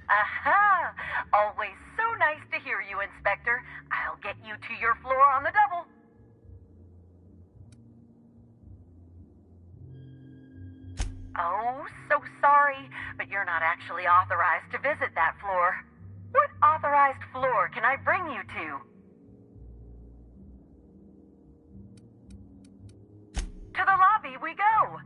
Aha! Always so nice to hear you, Inspector. I'll get you to your floor on the double. Oh, so sorry, but you're not actually authorized to visit that floor. What authorized floor can I bring you to? To the lobby we go!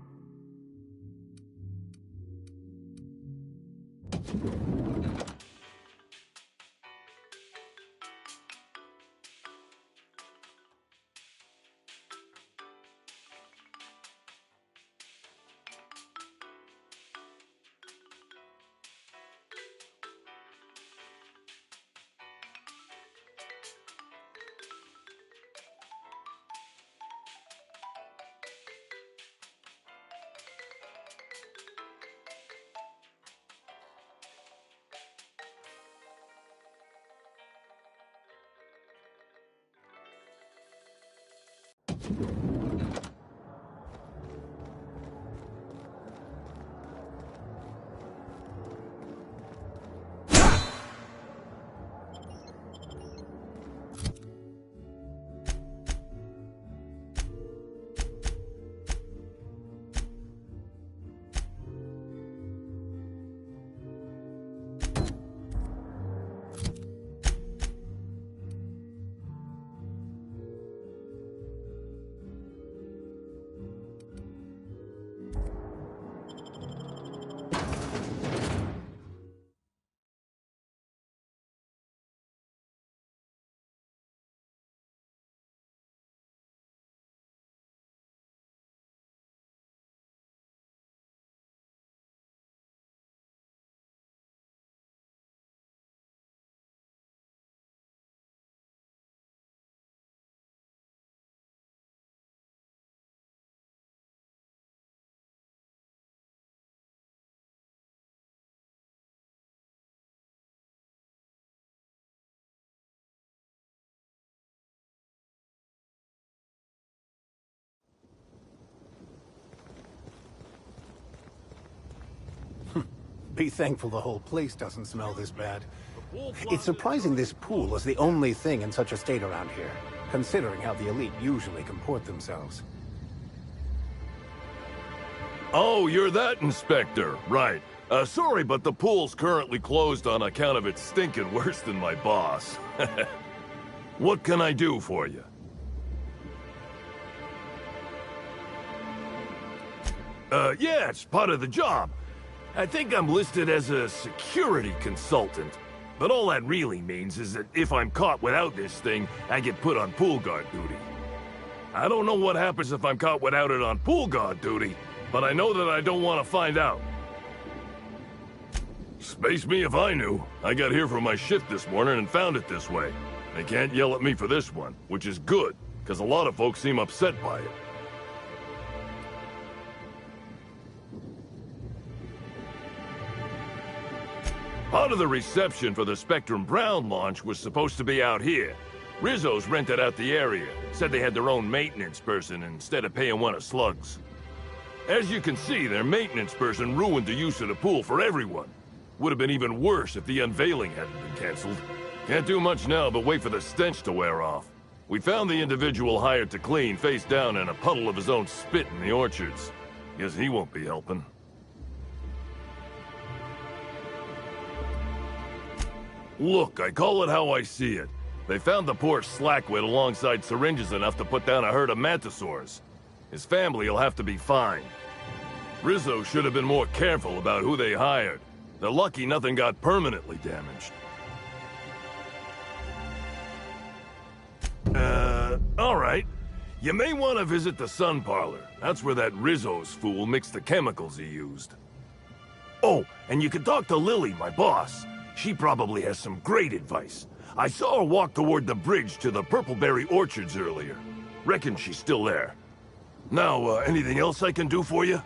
Be thankful the whole place doesn't smell this bad. It's surprising this pool is the only thing in such a state around here, considering how the elite usually comport themselves. Oh, you're that inspector. Right. Sorry, but the pool's currently closed on account of it stinking worse than my boss. What can I do for you? Yeah, it's part of the job. I think I'm listed as a security consultant. But all that really means is that if I'm caught without this thing, I get put on pool guard duty. I don't know what happens if I'm caught without it on pool guard duty, but I know that I don't want to find out. Space me if I knew. I got here for my shift this morning and found it this way. They can't yell at me for this one, which is good, because a lot of folks seem upset by it. Part of the reception for the Spectrum Brown launch was supposed to be out here. Rizzo's rented out the area, said they had their own maintenance person instead of paying one of Slug's. As you can see, their maintenance person ruined the use of the pool for everyone. Would have been even worse if the unveiling hadn't been canceled. Can't do much now but wait for the stench to wear off. We found the individual hired to clean face down in a puddle of his own spit in the orchards. Guess he won't be helping. Look, I call it how I see it. They found the poor slackwit alongside syringes enough to put down a herd of mantisaurs. His family will have to be fined. Rizzo should have been more careful about who they hired. They're lucky nothing got permanently damaged. All right. You may want to visit the sun parlor. That's where that Rizzo's fool mixed the chemicals he used. Oh, and you can talk to Lily, my boss. She probably has some great advice. I saw her walk toward the bridge to the Purpleberry Orchards earlier. Reckon she's still there. Now, anything else I can do for you?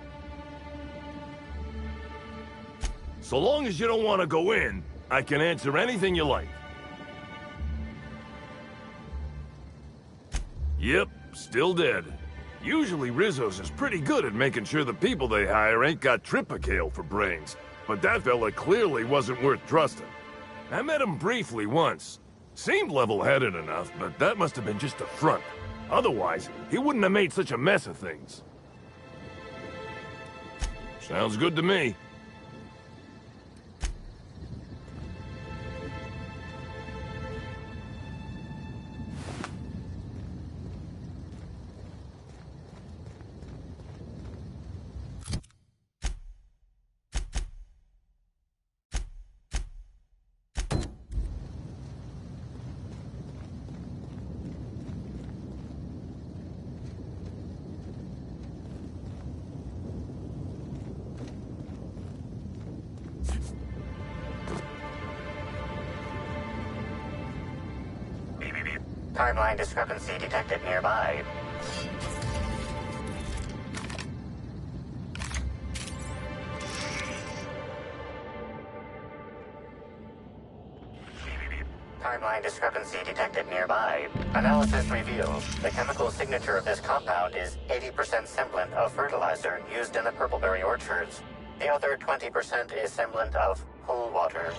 So long as you don't want to go in, I can answer anything you like. Yep, still dead. Usually Rizzo's is pretty good at making sure the people they hire ain't got triplicale for brains. But that fella clearly wasn't worth trusting. I met him briefly once. Seemed level-headed enough, but that must have been just a front. Otherwise, he wouldn't have made such a mess of things. Sounds good to me. Timeline discrepancy detected nearby. Timeline discrepancy detected nearby. Analysis reveals the chemical signature of this compound is 80% semblant of fertilizer used in the purpleberry orchards. The other 20% is semblant of pool water.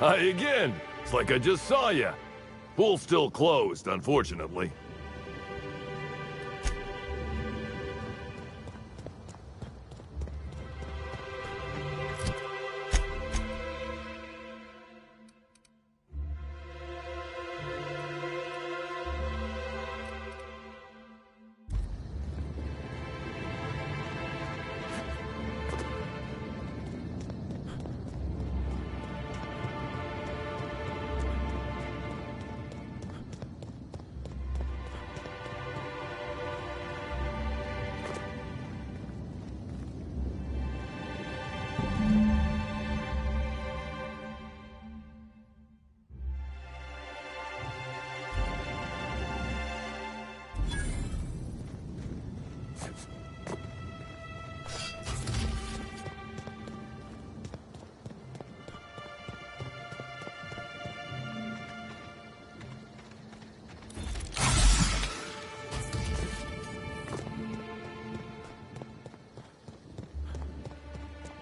Hi again. It's like I just saw ya. Pool's still closed, unfortunately.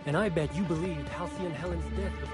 And I bet you believed Halcyon Helen's death was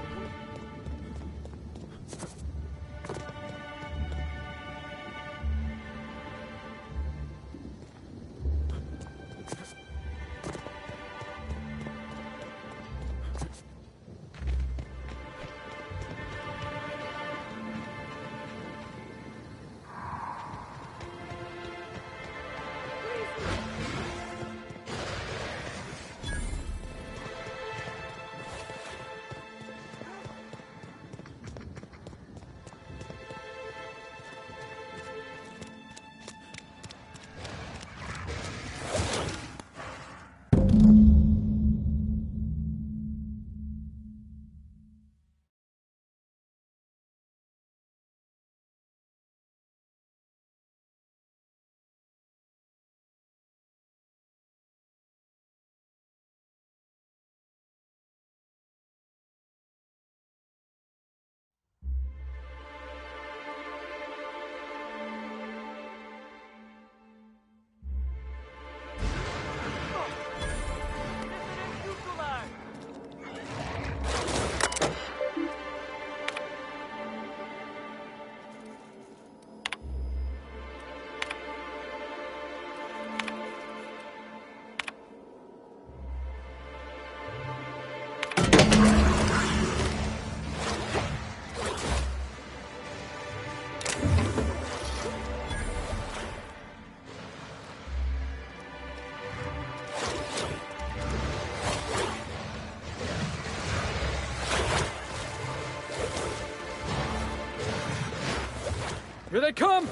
Here they come!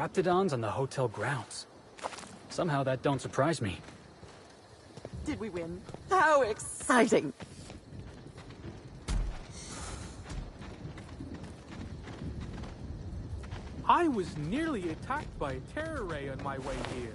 raptidons on the hotel grounds. Somehow that don't surprise me. Did we win? How exciting! I was nearly attacked by a terror ray on my way here.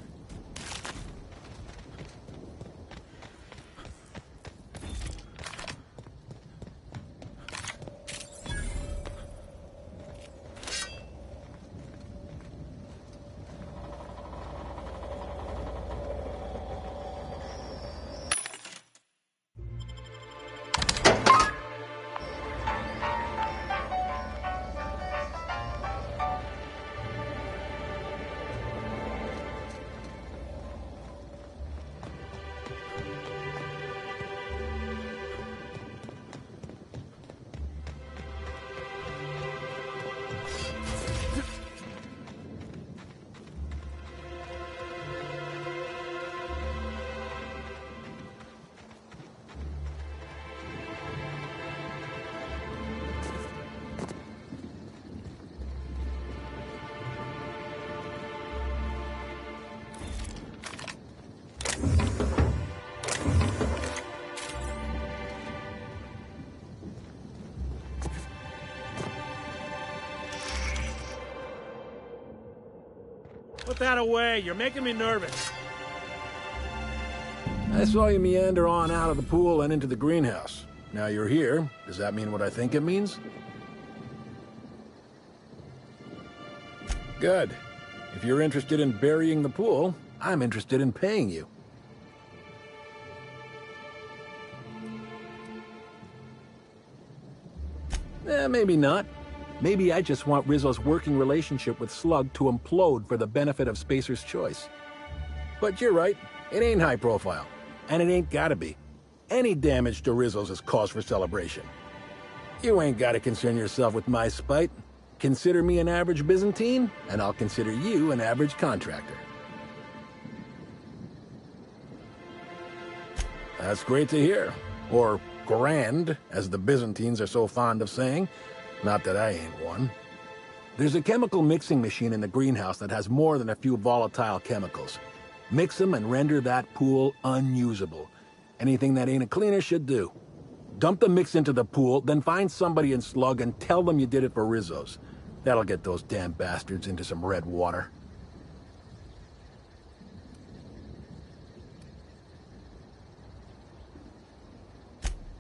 Put that away. You're making me nervous. I saw you meander on out of the pool and into the greenhouse. Now you're here. Does that mean what I think it means? Good. If you're interested in burying the pool, I'm interested in paying you. Maybe not. Maybe I just want Rizzo's working relationship with Slug to implode for the benefit of Spacer's Choice. But you're right. It ain't high profile. And it ain't gotta be. Any damage to Rizzo's is cause for celebration. You ain't gotta concern yourself with my spite. Consider me an average Byzantine, and I'll consider you an average contractor. That's great to hear. Or grand, as the Byzantines are so fond of saying. Not that I ain't one. There's a chemical mixing machine in the greenhouse that has more than a few volatile chemicals. Mix them and render that pool unusable. Anything that ain't a cleaner should do. Dump the mix into the pool, then find somebody in Slug and tell them you did it for Rizzo's. That'll get those damn bastards into some red water.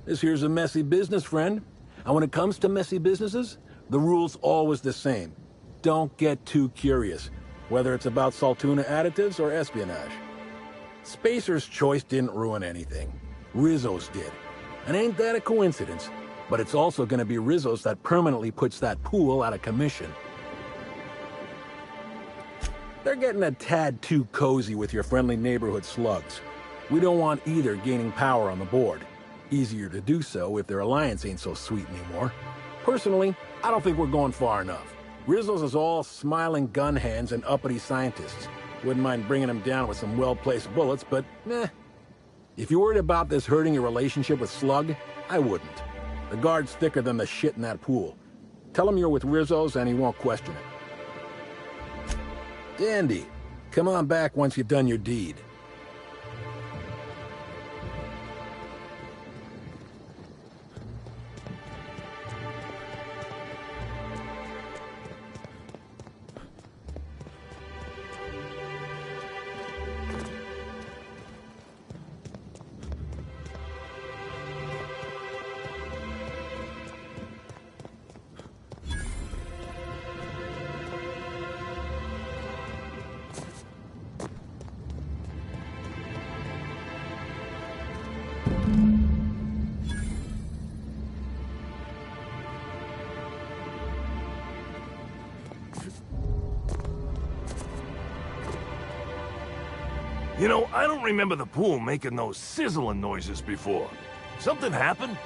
This here's a messy business, friend. And when it comes to messy businesses, the rule's always the same. Don't get too curious, whether it's about Saltuna additives or espionage. Spacer's Choice didn't ruin anything. Rizzo's did. And ain't that a coincidence? But it's also gonna be Rizzo's that permanently puts that pool out of commission. They're getting a tad too cozy with your friendly neighborhood slugs. We don't want either gaining power on the board. Easier to do so if their alliance ain't so sweet anymore. Personally, I don't think we're going far enough. Rizzo's is all smiling gun hands and uppity scientists. Wouldn't mind bringing them down with some well-placed bullets, but if you're worried about this hurting your relationship with Slug, I wouldn't. The guard's thicker than the shit in that pool. Tell him you're with Rizzo's and he won't question it. Dandy. Come on back once you've done your deed. You know, I don't remember the pool making those sizzling noises before. Something happened?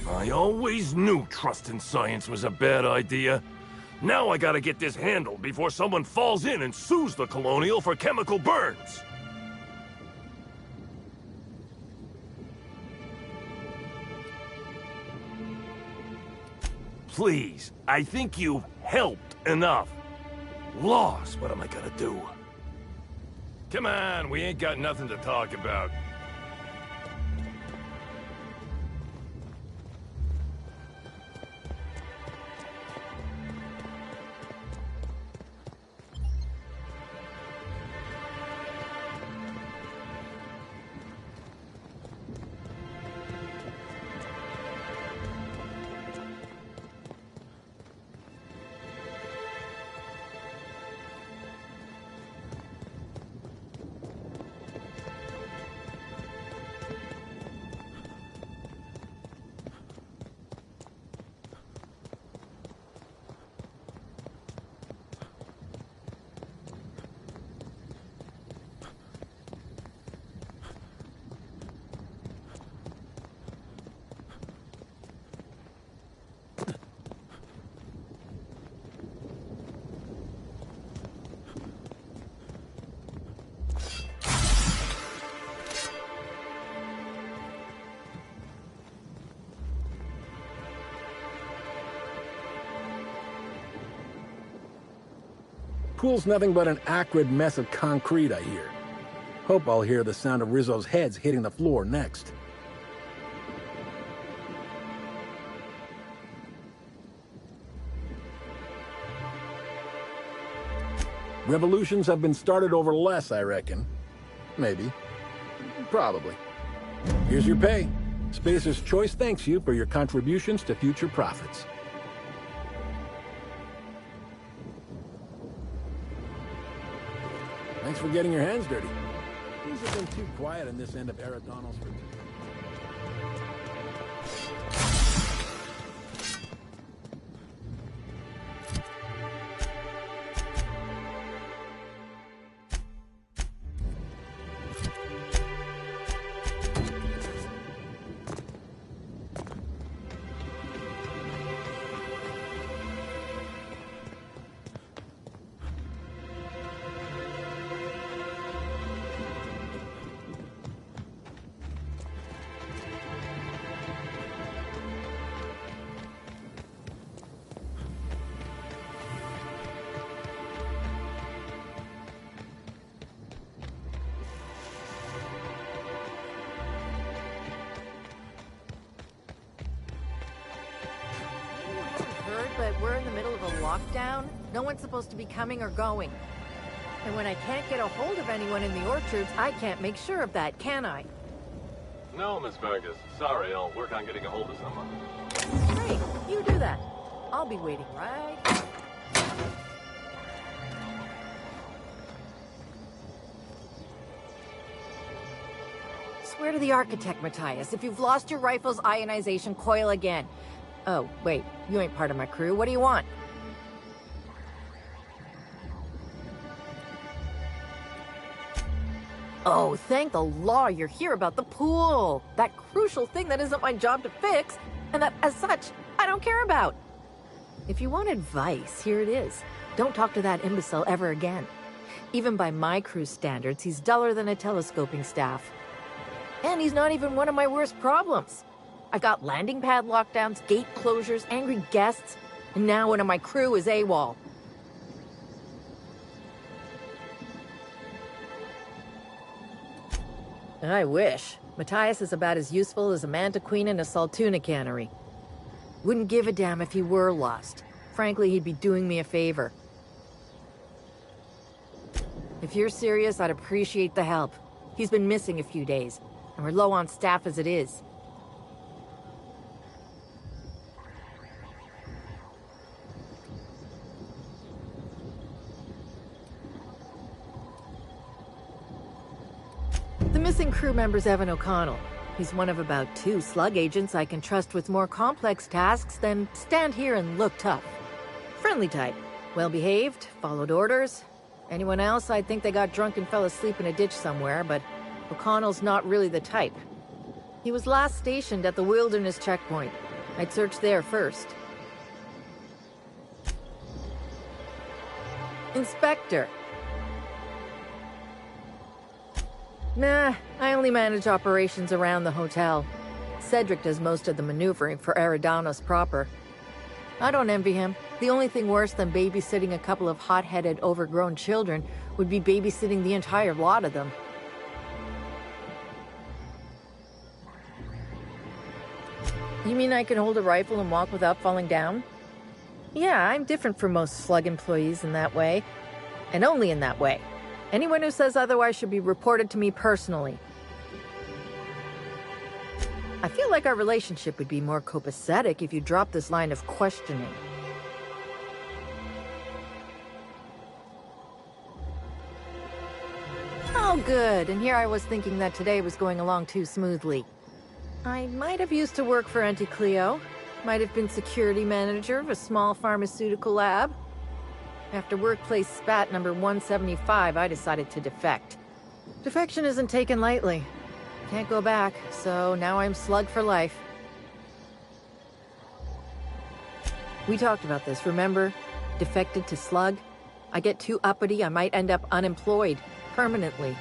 I always knew trusting science was a bad idea. Now I gotta get this handled before someone falls in and sues the Colonial for chemical burns. please. I think you've helped enough. Lost, what am I gonna do? Come on, we ain't got nothing to talk about. Pool's nothing but an acrid mess of concrete, I hear. Hope I'll hear the sound of Rizzo's heads hitting the floor next. Revolutions have been started over less, I reckon. Maybe. Probably. Here's your pay. Spacer's Choice thanks you for your contributions to future profits. Thanks for getting your hands dirty. Things have been too quiet in this end of Eradano's routine. But we're in the middle of a lockdown. No one's supposed to be coming or going. And when I can't get a hold of anyone in the orchards, I can't make sure of that, can I? No, Miss Vargas. Sorry, I'll work on getting a hold of someone. Great, you do that. I'll be waiting, right? Swear to the architect, Matthias, if you've lost your rifle's ionization coil again. Oh, wait, you ain't part of my crew. What do you want? Oh, thank the law you're here about the pool. That crucial thing that isn't my job to fix, and that, as such, I don't care about. If you want advice, here it is. Don't talk to that imbecile ever again. Even by my crew's standards, he's duller than a telescoping staff. And he's not even one of my worst problems. I've got landing pad lockdowns, gate closures, angry guests, and now one of my crew is AWOL. I wish. Matthias is about as useful as a manta queen in a saltuna cannery. Wouldn't give a damn if he were lost. Frankly, he'd be doing me a favor. If you're serious, I'd appreciate the help. He's been missing a few days, and we're low on staff as it is. The missing crew member's Evan O'Connell. He's one of about 2 slug agents I can trust with more complex tasks than stand here and look tough. Friendly type. Well-behaved, followed orders. Anyone else, I'd think they got drunk and fell asleep in a ditch somewhere, but O'Connell's not really the type. He was last stationed at the Wilderness checkpoint. I'd search there first. Inspector. Nah, I only manage operations around the hotel. Cedric does most of the maneuvering for Eridanos proper. I don't envy him. The only thing worse than babysitting a couple of hot-headed, overgrown children would be babysitting the entire lot of them. You mean I can hold a rifle and walk without falling down? Yeah, I'm different from most slug employees in that way. And only in that way. Anyone who says otherwise should be reported to me personally. I feel like our relationship would be more copacetic if you dropped this line of questioning. Oh, good. And here I was thinking that today was going along too smoothly. I might have used to work for Auntie Cleo. Might have been security manager of a small pharmaceutical lab. After workplace spat number 175, I decided to defect. Defection isn't taken lightly. Can't go back, so now I'm slug for life. We talked about this, remember? Defected to slug? I get too uppity, I might end up unemployed. Permanently.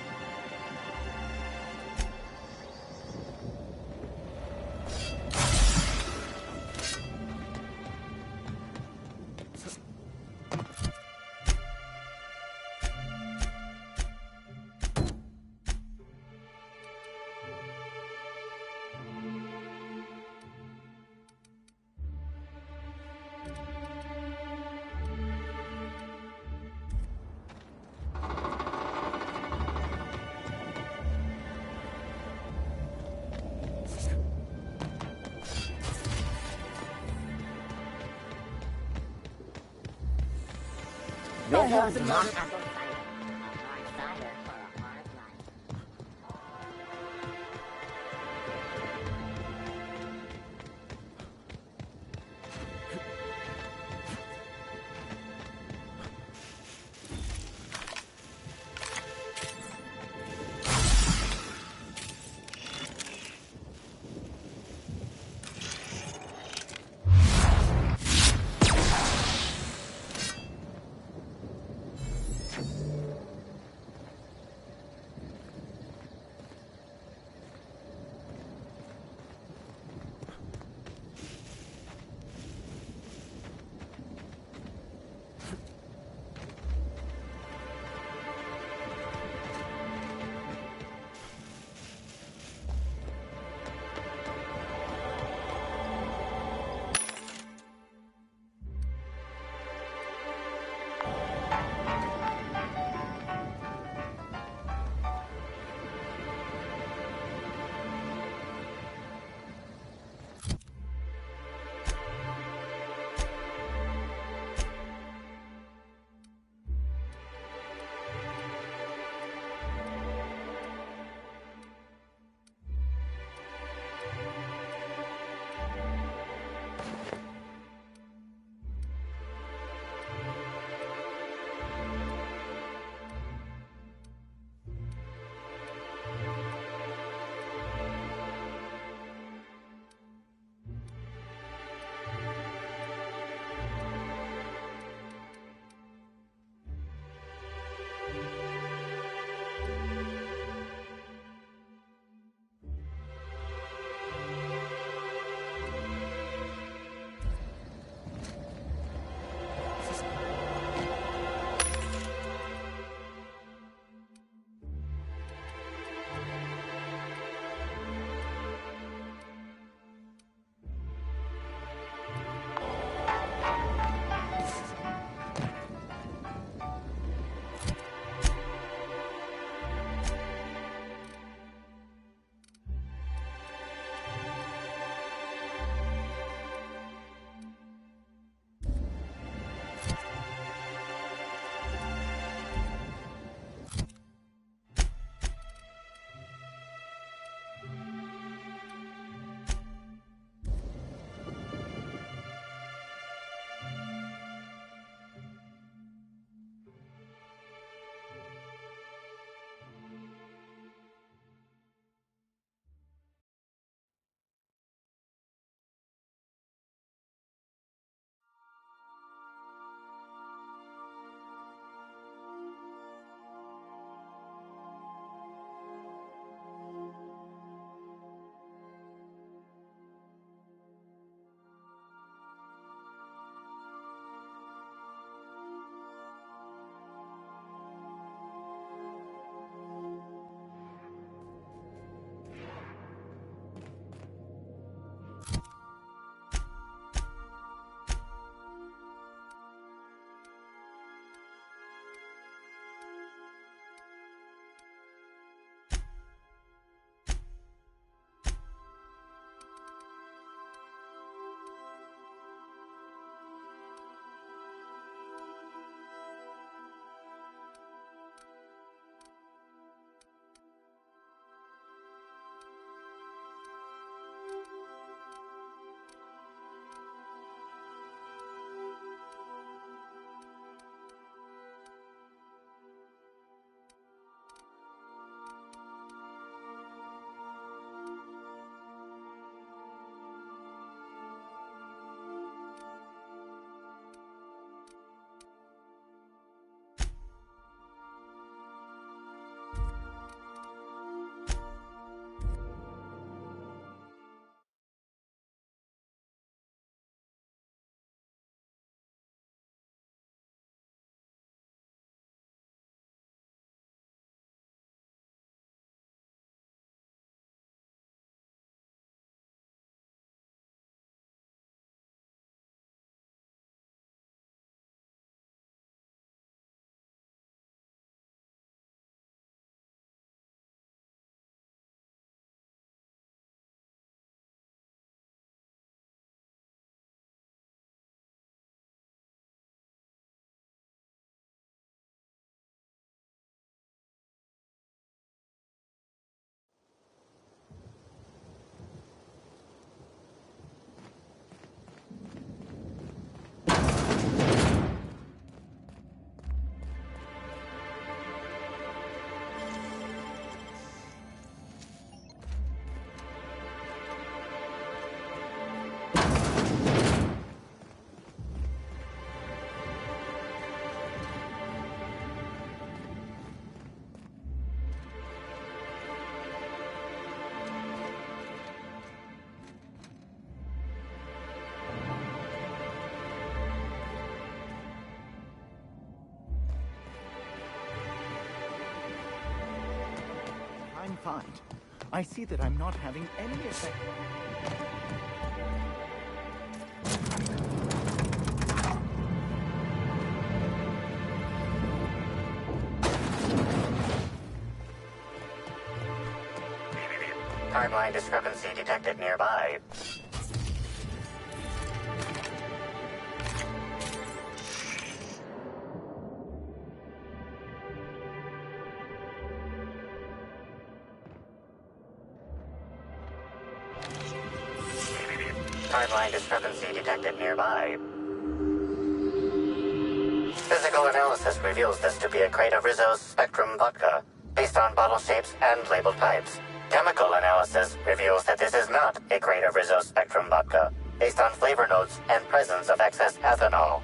find. I see that I'm not having any effect. Timeline discrepancy detected nearby. Timeline discrepancy detected nearby. Physical analysis reveals this to be a crate of Rizzo's Spectrum vodka, based on bottle shapes and label types. Chemical analysis reveals that this is not a crate of Rizzo's Spectrum vodka, based on flavor notes and presence of excess ethanol.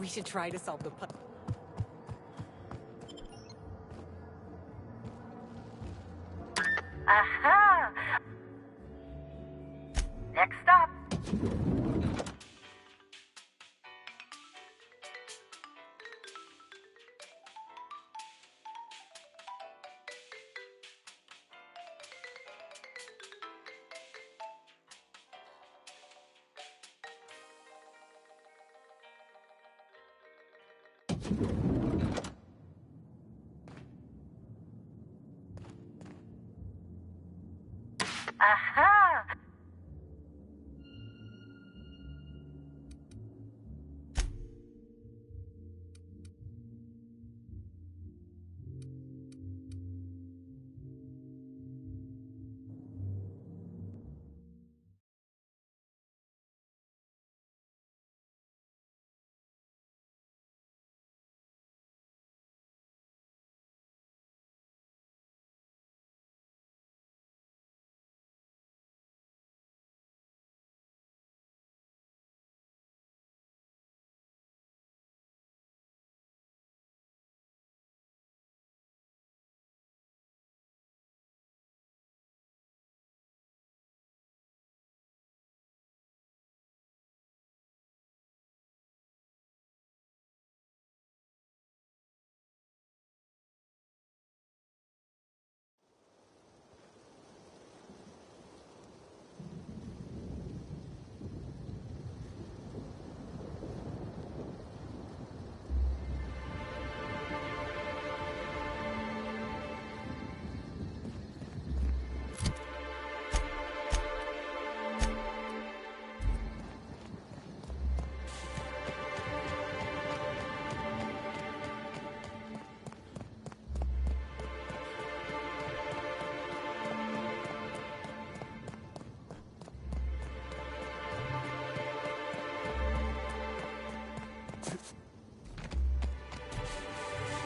We should try to solve the puzzle. Aha! Next stop. Aha!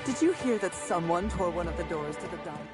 Did you hear that someone tore one of the doors to the dining?